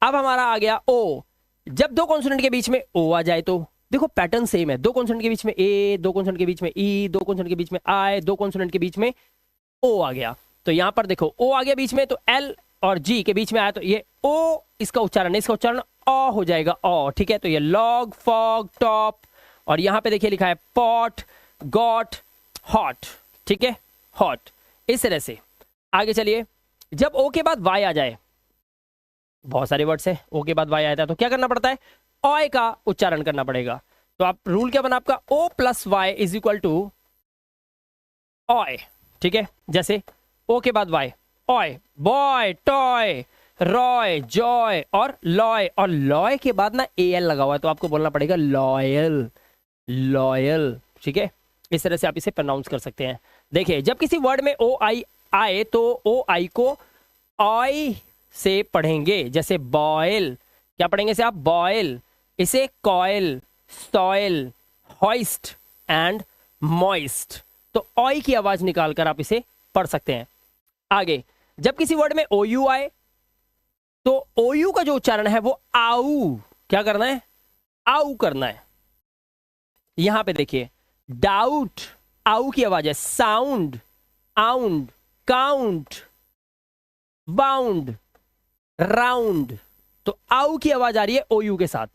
अब हमारा आ गया ओ। जब दो कॉन्सोनेंट के बीच में ओ आ जाए तो देखो पैटर्न सेम है, दो कॉन्सोनेंट के बीच में ए, दो कॉन्सोनेंट के बीच में ई, दो कॉन्सोनेंट के बीच में आई, दो कॉन्सोनेंट के बीच में ओ आ गया। तो यहां पर देखो ओ आ गया बीच में, तो एल और जी के बीच में आया, तो ये ओ इसका उच्चारण है, इसका उच्चारण ओ हो जाएगा, ओ, ठीक है। तो ये लॉग, फॉग, टॉप, और यहां पे देखिए लिखा है पॉट, गॉट, हॉट, ठीक है, हॉट। इस तरह से आगे चलिए। जब ओ के बाद वाई आ जाए, बहुत सारे वर्ड्स है, ओ के बाद वाई आता है, तो क्या करना पड़ता है? ऑय का उच्चारण करना पड़ेगा। तो आप रूल क्या बना आपका? O plus Y is equal to oy, ठीक है। जैसे ओ के बाद Y, oy, boy, toy, Roy, joy और लॉय, और लॉय के बाद ना ए एल लगा हुआ है, तो आपको बोलना पड़ेगा लॉयल, लॉयल, ठीक है। इस तरह से आप इसे प्रोनाउंस कर सकते हैं। देखिए, जब किसी वर्ड में ओ आई आए तो ओ आई को ऑय से पढ़ेंगे, जैसे बॉयल, क्या पढ़ेंगे इसे आप? बॉयल। इसे coil, soil, hoist and moist. तो ऑय की आवाज निकालकर आप इसे पढ़ सकते हैं। आगे, जब किसी वर्ड में ओ यू आए तो ओ यू का जो उच्चारण है वो आऊ, क्या करना है? आऊ करना है। यहां पे देखिए, डाउट, आऊ की आवाज है, साउंड, आउंड, काउंट, बाउंड, राउंड, तो आऊ की आवाज आ रही है ओ यू के साथ।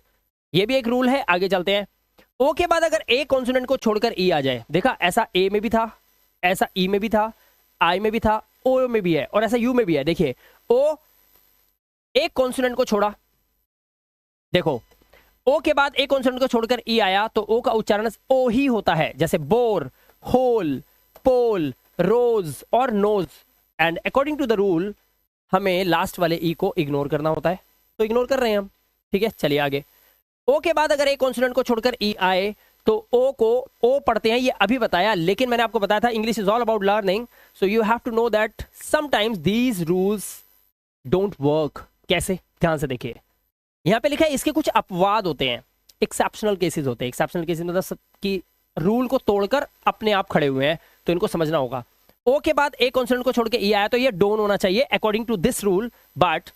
ये भी एक रूल है। आगे चलते हैं। ओ के बाद अगर ए कॉन्सोनेंट को छोड़कर ई आ जाए, देखा ऐसा ए में भी था, ऐसा ई में भी था, आई में भी था, ओ में भी है, और ऐसा यू में भी है। देखिए, ओ एक कॉन्सोनेंट को छोड़ा, देखो ओ के बाद एक कॉन्सोनेंट को छोड़कर ई आया, तो ओ का उच्चारण ओ ही होता है, जैसे बोर, होल, पोल, रोज और nose. And according to the rule हमें लास्ट वाले ई को इग्नोर करना होता है, तो इग्नोर कर रहे हैं हम, ठीक है। चलिए आगे। ओ के बाद अगर एक कॉन्सोनेंट को छोड़कर ई आए तो ओ को ओ पढ़ते हैं, ये अभी बताया, लेकिन मैंने आपको बताया था English is all about learning, so you have to know that sometimes these rules don't work. कैसे? ध्यान से देखिए, यहां पे लिखा है इसके कुछ अपवाद होते हैं, एक्सेप्शनल केसेस होते हैं। एक्सेप्शनल केसेस मतलब कि रूल को तोड़कर अपने आप खड़े हुए हैं, तो इनको समझना होगा। ओ के बाद एक कॉन्सोनेंट को छोड़ के ई आया तो ये डोंट होना चाहिए according to this rule, but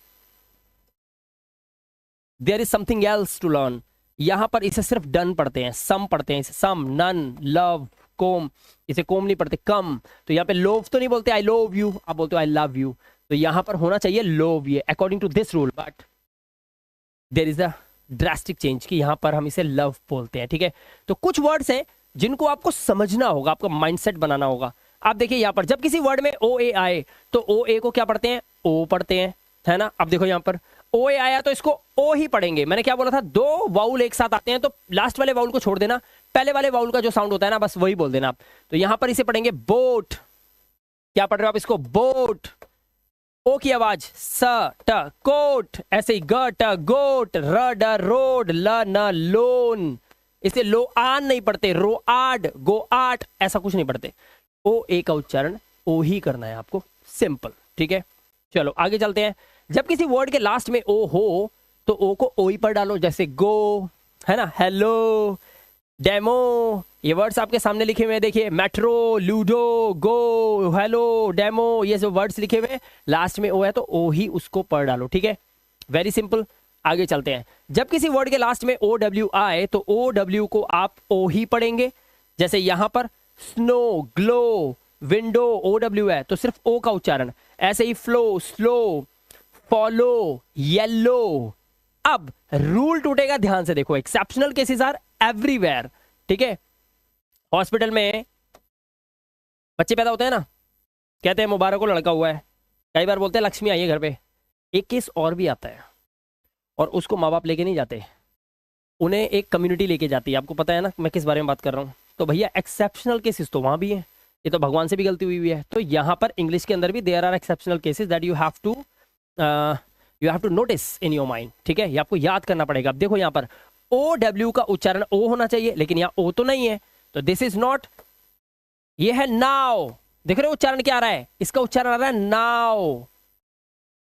there is something else to learn. यहां पर इसे सिर्फ डन पढ़ते हैं, सम पढ़ते हैं, इसे सम, नन, लव, कोम, इसे कोम नहीं पढ़ते, कम। तो यहाँ पे लोव तो नहीं बोलते आई लोव यू, आप बोलते हो आई लव यू, तो यहां पर होना चाहिए लोव, ये according to this rule, but there is a drastic change कि यहां पर हम इसे लव बोलते हैं, ठीक है। तो कुछ वर्ड्स हैं जिनको आपको समझना होगा, आपका माइंडसेट बनाना होगा। आप देखिए यहां पर जब किसी वर्ड में ओ ए आए तो ओ ए को क्या पढ़ते हैं? ओ पढ़ते हैं, है ना। अब देखो यहां पर ओ ए आया तो इसको ओ ही पढ़ेंगे। मैंने क्या बोला था? दो वाउल एक साथ आते हैं तो लास्ट वाले वाउल को छोड़ देना, पहले वाले वाउल का जो साउंड होता है ना, बस वही बोल देना आप। तो यहां पर इसे पढ़ेंगे बोट, क्या पढ़ रहे हो आप इसको? बोट। ओ की आवाज स ट, कोट, ऐसे ही ग ट, गोट, र ड, रोड, ल न, लोन। इसे लो आन नहीं पढ़ते, रो आड, गो आट, ऐसा कुछ नहीं पढ़ते। ओ ए का उच्चारण ओ ही करना है आपको, सिंपल, ठीक है। चलो आगे चलते हैं। जब किसी वर्ड के लास्ट में ओ हो तो ओ को ओ ही पर डालो, जैसे गो, है ना, हेलो, डेमो, ये वर्ड्स आपके सामने लिखे हुए हैं, देखिए, मेट्रो, लूडो, गो, हेलो, डेमो, ये जो वर्ड्स लिखे हुए हैं लास्ट में ओ है तो ओ ही उसको पर डालो, ठीक है। Very simple. आगे चलते हैं। जब किसी वर्ड के लास्ट में ओ डब्ल्यू आए तो ओ डब्ल्यू को आप ओ ही पढ़ेंगे, जैसे यहां पर snow, glow, window, O W है तो सिर्फ ओ का उच्चारण। ऐसे ही फ्लो, स्लो, फॉलो, येलो। अब रूल टूटेगा, ध्यान से देखो, एक्सेप्शनल केसेस आर एवरीवेयर, ठीक है। हॉस्पिटल में बच्चे पैदा होते हैं ना, कहते हैं मुबारक हो लड़का हुआ है, कई बार बोलते हैं लक्ष्मी आई है घर पे। एक केस और भी आता है और उसको माँ बाप लेके नहीं जाते, उन्हें एक कम्युनिटी लेके जाती है। आपको पता है ना मैं किस बारे में बात कर रहा हूँ। तो भैया एक्सेप्शनल केसेस तो वहां भी है, ये तो भगवान से भी गलती हुई है। तो यहाँ पर इंग्लिश के अंदर भी there are exceptional cases that you have to notice in your mind, ठीक है, ये आपको याद करना पड़ेगा। अब देखो यहाँ पर OW का उच्चारण O होना चाहिए, लेकिन यहाँ O तो नहीं है, तो दिस इज नॉट, ये है नाउ। देख रहे हो उच्चारण क्या आ रहा है, इसका उच्चारण आ रहा है नाउ,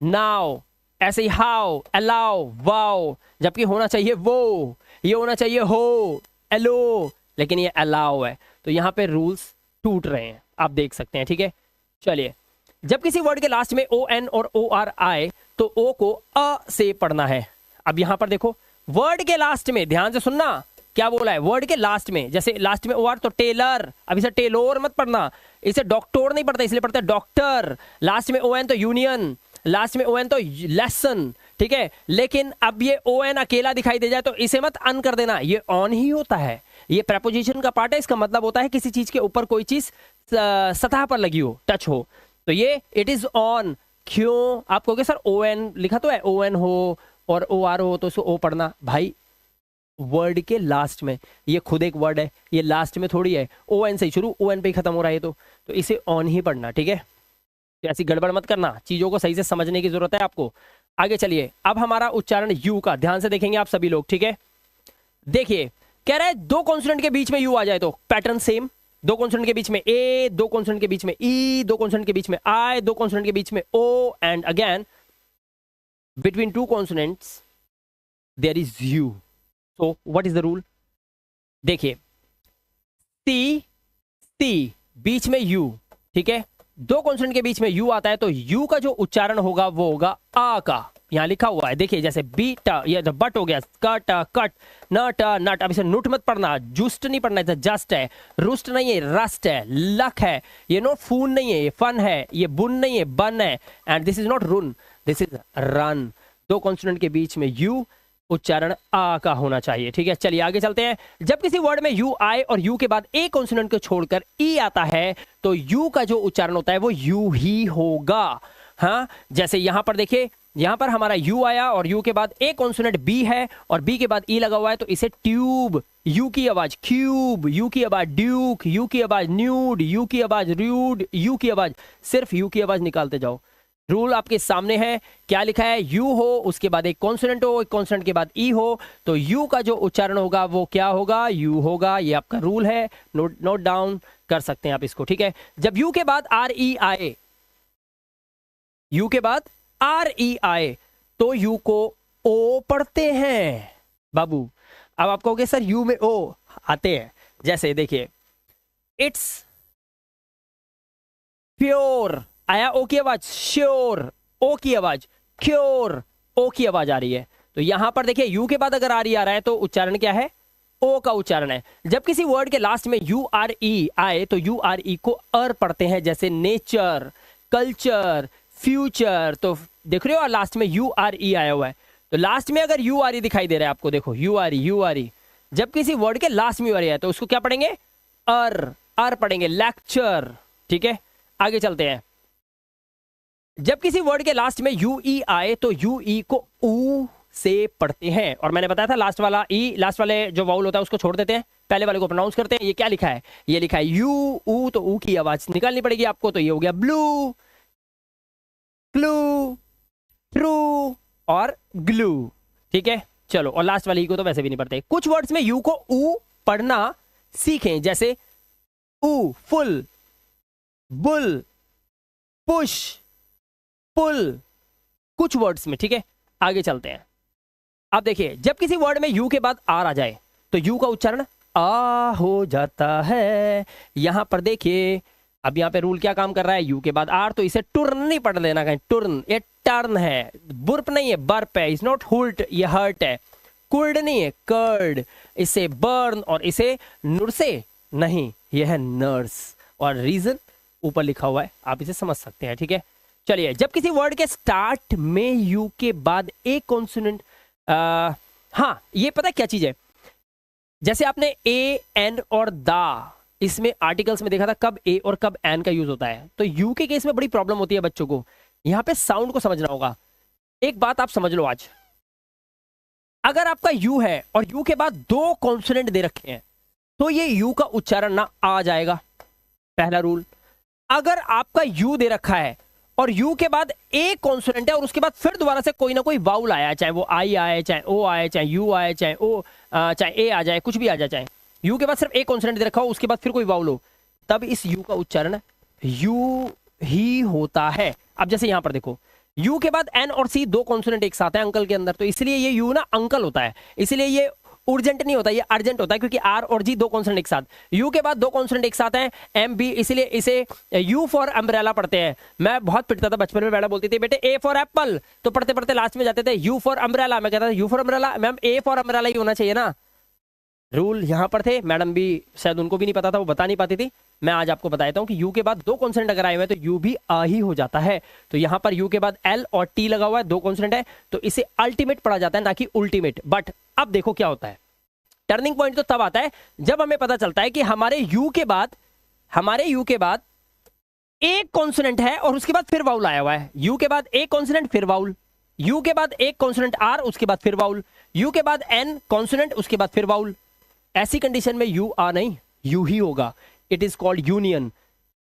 नाउ। ऐसे ही हाउ, अलाउ, वाओ, जबकि होना चाहिए वो, ये होना चाहिए हो, एलो, लेकिन ये अलाउ है। तो यहाँ पे रूल्स टूट रहे हैं, आप देख सकते हैं, ठीक है। चलिए, जब किसी वर्ड के लास्ट में ON और OR आए तो O को अ से पढ़ना है। अब यहां पर देखो वर्ड के लास्ट में, ध्यान से सुनना क्या बोला है, वर्ड के लास्ट में, जैसे लास्ट में OR तो टेलर, अब इसे टेलोर मत पढ़ना, इसे डॉक्टर नहीं पढ़ता, इसलिए पढ़ता है डॉक्टर। लास्ट में ON तो यूनियन, लास्ट में ON तो लेसन, ठीक है। लेकिन अब ये ON अकेला दिखाई दे जाए तो इसे मत अन कर देना, ये ऑन ही होता है, ये प्रेपोजिशन का पार्ट है। इसका मतलब होता है किसी चीज के ऊपर कोई चीज सतह पर लगी हो, टच हो, तो ये इट इज ऑन। क्यों आप कहोगे सर ON लिखा तो है, ON हो और OR हो तो इसको O पढ़ना। भाई वर्ड के लास्ट में, ये खुद एक वर्ड है, ये लास्ट में थोड़ी है, ON से ही शुरू, ON पे ही खत्म हो रहा है, तो इसे ऑन ही पढ़ना, ठीक है। तो ऐसी गड़बड़ मत करना, चीजों को सही से समझने की जरूरत है आपको। आगे चलिए, अब हमारा उच्चारण यू का ध्यान से देखेंगे आप सभी लोग, ठीक है। देखिए कह रहा है दो कॉन्सोनेंट के बीच में यू आ जाए तो पैटर्न सेम, दो कॉन्सोनेंट के बीच में ए, दो कॉन्सोनेंट के बीच में ई, दो कॉन्सोनेंट के बीच में आई, दो कॉन्सोनेंट के बीच में O, and again between two consonants there is U. So what is the rule? देखिए सी सी बीच में यू, ठीक है, दो कॉन्सोनेंट के बीच में यू आता है तो यू का जो उच्चारण होगा वो होगा आ का। यहां लिखा हुआ है देखिए, जैसे बीट, ये बट हो गया, कट कट, नट नट। अब इसे नुट मत पढ़ना, जुस्ट नहीं पढ़ना, इसे जस्ट है, रुस्ट नहीं है, रस्ट है, लक है, ये नॉट फून नहीं है, ये फन है, ये बुन नहीं है, बन है, and this is not run, this is run. दो कॉन्सोनेंट के बीच में यू, उच्चारण आ का होना चाहिए, ठीक है। चलिए आगे चलते हैं। जब किसी वर्ड में यू आए और यू के बाद ए कॉन्सोनेंट को छोड़कर ई आता है तो यू का जो उच्चारण होता है वो यू ही होगा। हाँ, जैसे यहां पर देखिए, यहां पर हमारा यू आया और यू के बाद ए कॉन्सोनेंट बी है और बी के बाद ई लगा हुआ है तो इसे ट्यूब, यू की आवाज क्यूब, यू की आवाज ड्यूक, यू की आवाज न्यूड, यू की आवाज र्यूड, यू की आवाज, सिर्फ यू की आवाज निकालते जाओ। रूल आपके सामने है, क्या लिखा है, यू हो, उसके बाद एक कॉन्सोनेंट हो, एक कॉन्सोनेंट के बाद ई हो, तो यू का जो उच्चारण होगा वो क्या होगा, यू होगा। ये आपका रूल है, नोट डाउन कर सकते हैं आप इसको, ठीक है। जब यू के बाद आर ई आए, यू के बाद आर ई आए तो यू को ओ पढ़ते हैं बाबू। अब आप कहोगे सर यू में ओ आते हैं, जैसे देखिए इट्स प्योर, आया ओ की आवाज, श्योर ओ की आवाज, क्योर ओ की आवाज आ रही है। तो यहां पर देखिए यू के बाद अगर आर ई आ रहा है तो उच्चारण क्या है, ओ का उच्चारण है। जब किसी वर्ड के लास्ट में यू आर ई आए तो यू आर ई को अर पढ़ते हैं, जैसे नेचर, कल्चर, फ्यूचर। तो देख रहे हो लास्ट में यू आर ई आया हुआ है, तो लास्ट में अगर यू आर ई दिखाई दे रहा है आपको, देखो you R E, you R E, जब किसी वर्ड के लास्ट में यू आर ई आए तो उसको क्या पढ़ेंगे, अर पढ़ेंगे, लेक्चर, ठीक है। आगे चलते हैं। जब किसी वर्ड के लास्ट में यू ई आए तो यू ई को ऊ से पढ़ते हैं, और मैंने बताया था लास्ट वाला ई, लास्ट वाले जो वाउल होता है उसको छोड़ देते हैं, पहले वाले को प्रोनाउंस करते हैं। ये क्या लिखा है, ये लिखा है यू ऊ, तो ऊ की आवाज निकालनी पड़ेगी आपको, तो ये हो गया ब्लू, क्लू, ट्रू और ग्लू, ठीक है। चलो, और लास्ट वाली को तो वैसे भी नहीं पढ़ते। कुछ वर्ड्स में यू को ऊ पढ़ना सीखें, जैसे ऊ फुल, बुल, पुश, पुल, कुछ वर्ड्स में, ठीक है। आगे चलते हैं। अब देखिए जब किसी वर्ड में यू के बाद आर आ जाए तो यू का उच्चारण आ हो जाता है। यहां पर देखिए, अब यहां पे रूल क्या काम कर रहा है, यू के बाद आर, तो इसे टर्न नहीं पढ़ लेना कहीं, टर्न, ये टर्न है, बुर्प नहीं है, बर्प है, इज नॉट हुल्ट, ये हर्ट है, कुर्ड नहीं है, कर्ड, इसे बर्न, और इसे नुरसे नहीं, यह है नर्स, और रीजन ऊपर लिखा हुआ है, आप इसे समझ सकते हैं, ठीक है। चलिए, जब किसी वर्ड के स्टार्ट में यू के बाद एक कॉन्सोनेंट, हाँ ये पता है क्या चीज है, जैसे आपने ए, एन और दा, इसमें आर्टिकल्स में देखा था कब ए और कब एन का यूज होता है, तो यू के केस में बड़ी प्रॉब्लम होती है बच्चों को, यहां पे साउंड को समझना होगा। एक बात आप समझ लो आज, अगर आपका यू है और यू के बाद दो कॉन्सोनेंट दे रखे हैं तो ये यू का उच्चारण ना आ जाएगा, पहला रूल। अगर आपका यू दे रखा है और यू के बाद एक कॉन्सोनेंट है और उसके बाद फिर दोबारा से कोई ना कोई वाउल आया, चाहे वो आई आए, चाहे ओ आए, चाहे यू आए, चाहे ओ चाहे ए आ जाए, कुछ भी आ जाए, चाहे यू के बाद सिर्फ एक कॉन्सोनेंट दे रखा हो उसके बाद फिर कोई वाउल हो, तब इस यू का उच्चारण यू ही होता है। अब जैसे यहां पर देखो, यू के बाद एन और सी दो कॉन्सोनेंट एक साथ है अंकल के अंदर, तो इसलिए ये यू ना अंकल होता है, इसलिए ये उर्जेंट नहीं होता, ये अर्जेंट होता है, क्योंकि आर और जी दो कॉन्सोनेंट एक साथ, यू के बाद दो कॉन्सोनेंट एक साथ हैं, एम बी, इसलिए इसे यू फॉर अम्ब्रेला पढ़ते हैं। मैं बहुत पिटता था बचपन में, मैडम बोलती थी बेटे ए फॉर एप्पल, तो पढ़ते पढ़ते लास्ट में जाते थे यू फॉर अम्ब्रेला, मैं कहता था U for umbrella, ma'am A for umbrella ही होना चाहिए ना। रूल यहां पर थे, मैडम भी शायद उनको भी नहीं पता था, वो बता नहीं पाती थी। मैं आज आपको बताता हूं कि यू के बाद दो कॉन्सोनेंट अगर आए हुए हैं तो यू भी आ ही हो जाता है। तो यहां पर यू के बाद एल और टी लगा हुआ है, दो कॉन्सोनेंट है, तो इसे अल्टीमेट पढ़ा जाता है ना कि उल्टीमेट। बट अब देखो क्या होता है, टर्निंग पॉइंट तो तब आता है जब हमें पता चलता है कि हमारे यू के बाद एक कॉन्सोनेंट है और उसके बाद फिर वाउल आया हुआ है, यू के बाद एक कॉन्सोनेंट फिर वाउल, यू के बाद एक कॉन्सोनेंट आर उसके बाद फिर वाउल, यू के बाद एन कॉन्सोनेंट उसके बाद फिर वाउल। ऐसी कंडीशन में यू आ नहीं, यू ही होगा। It is called union,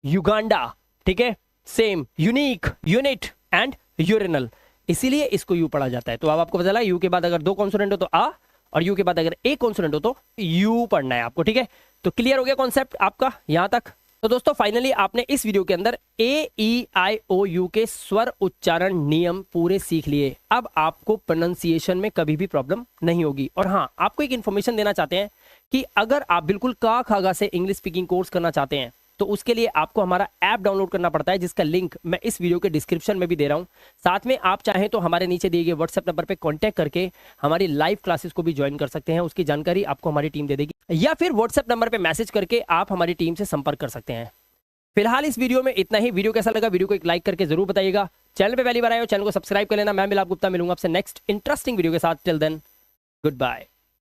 Uganda, ठीक है, same, unique, unit and urinal, इसीलिए इसको यू पढ़ा जाता है। तो अब आपको पता चला यू के बाद अगर दो कॉन्सोनेंट हो तो आ, और यू के बाद अगर एक कॉन्सोनेंट हो तो यू पढ़ना है आपको, ठीक है। तो क्लियर हो गया कॉन्सेप्ट आपका यहां तक। तो दोस्तों फाइनली आपने इस वीडियो के अंदर ए ई आई ओ यू के स्वर उच्चारण नियम पूरे सीख लिए। अब आपको प्रोनाउंसिएशन में कभी भी प्रॉब्लम नहीं होगी। और हाँ, आपको एक इन्फॉर्मेशन देना चाहते हैं कि अगर आप बिल्कुल का खागा से इंग्लिश स्पीकिंग कोर्स करना चाहते हैं तो उसके लिए आपको हमारा ऐप डाउनलोड करना पड़ता है, जिसका लिंक मैं इस वीडियो के डिस्क्रिप्शन में भी दे रहा हूं। साथ में आप चाहें तो हमारे नीचे दिए गए व्हाट्सएप नंबर पे कांटेक्ट करके हमारी लाइव क्लासेस को भी ज्वाइन कर सकते हैं, उसकी जानकारी आपको हमारी टीम दे देगी, या फिर व्हाट्सएप नंबर पे मैसेज करके आप हमारी टीम से संपर्क कर सकते हैं। फिलहाल इस वीडियो में इतना ही। वीडियो कैसा लगा वीडियो को एक लाइक करके जरूर बताइएगा। चैनल पे पहली बार आए हो चैनल को सब्सक्राइब कर लेना। मैं मिलाप गुप्ता मिलूंगा आपसे नेक्स्ट इंटरेस्टिंग वीडियो के साथ। Till then good bye.